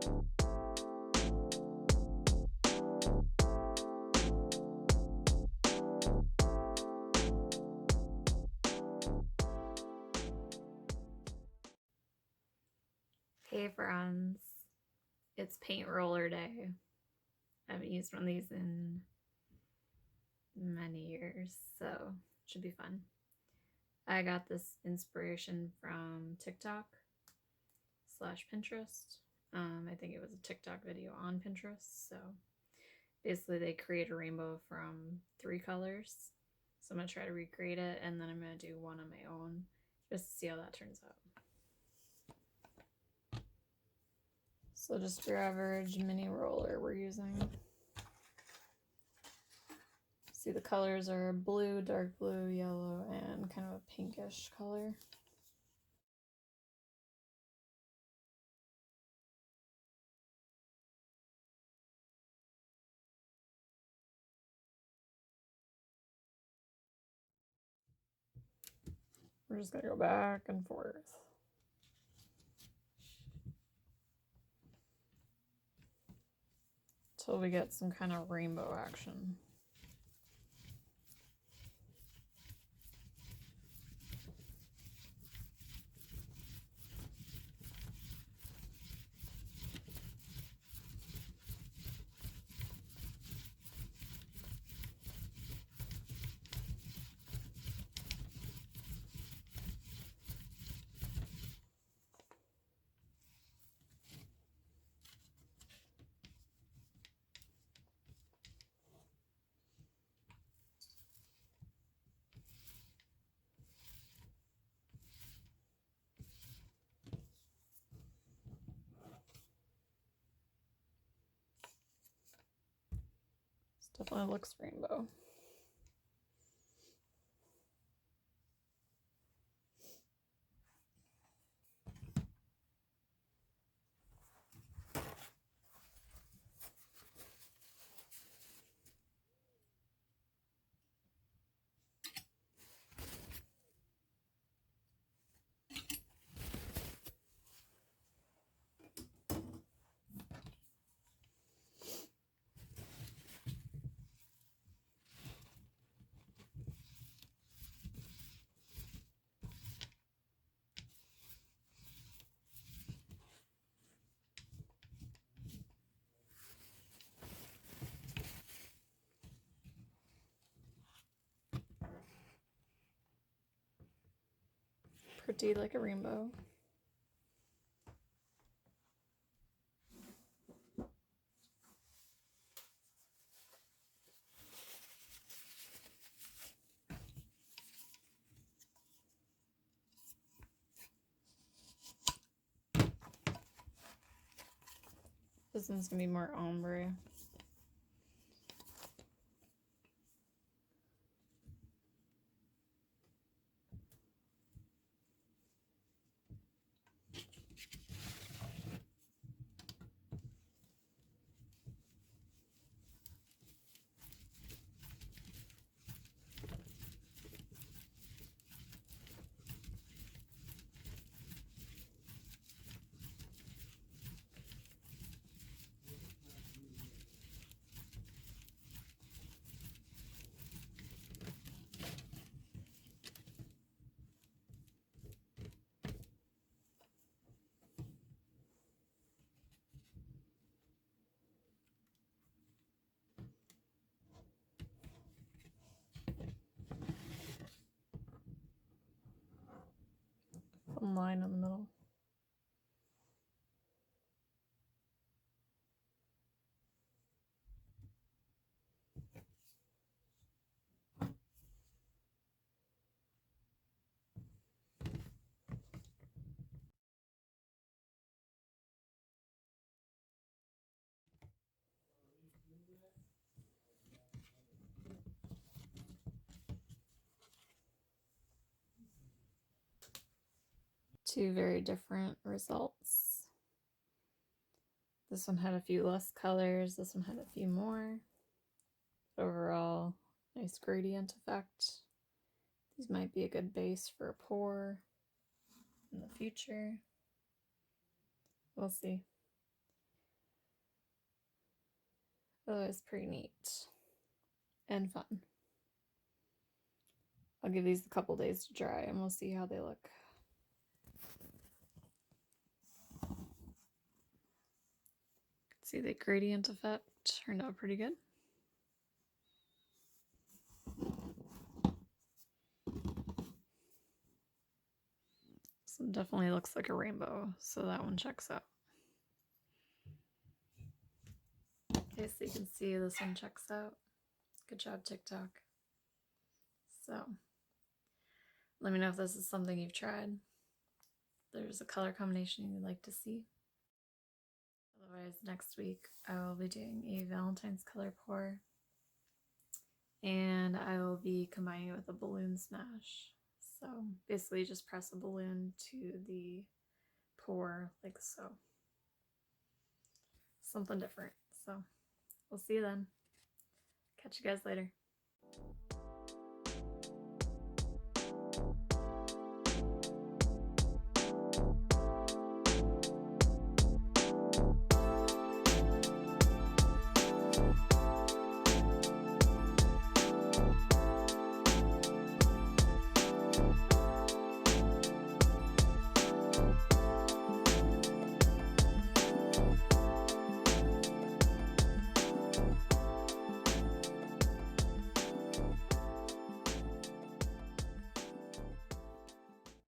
Hey friends, it's paint roller day. I haven't used one of these in many years, so it should be fun. I got this inspiration from TikTok / Pinterest. I think it was a TikTok video on Pinterest. So basically they create a rainbow from 3 colors. So I'm going to try to recreate it, and then I'm going to do one on my own just to see how that turns out. So just your average mini roller we're using. See, the colors are blue, dark blue, yellow, and kind of a pinkish color. We're just gonna go back and forth. Until we get some kind of rainbow action. This definitely looks rainbow. Pretty like a rainbow. This one's gonna be more ombre. One line in the middle. Two very different results. This one had a few less colors, this one had a few more. Overall, nice gradient effect. These might be a good base for a pour in the future. We'll see. Otherwise, pretty neat and fun. I'll give these a couple days to dry and we'll see how they look. See, the gradient effect turned out pretty good. This one definitely looks like a rainbow, so that one checks out. Okay, so you can see this one checks out. Good job, TikTok. So, let me know if this is something you've tried. There's a color combination you'd like to see. Otherwise, next week I will be doing a Valentine's color pour, and I will be combining it with a balloon smash. So basically just press a balloon to the pour like so. Something different. So we'll see you then. Catch you guys later.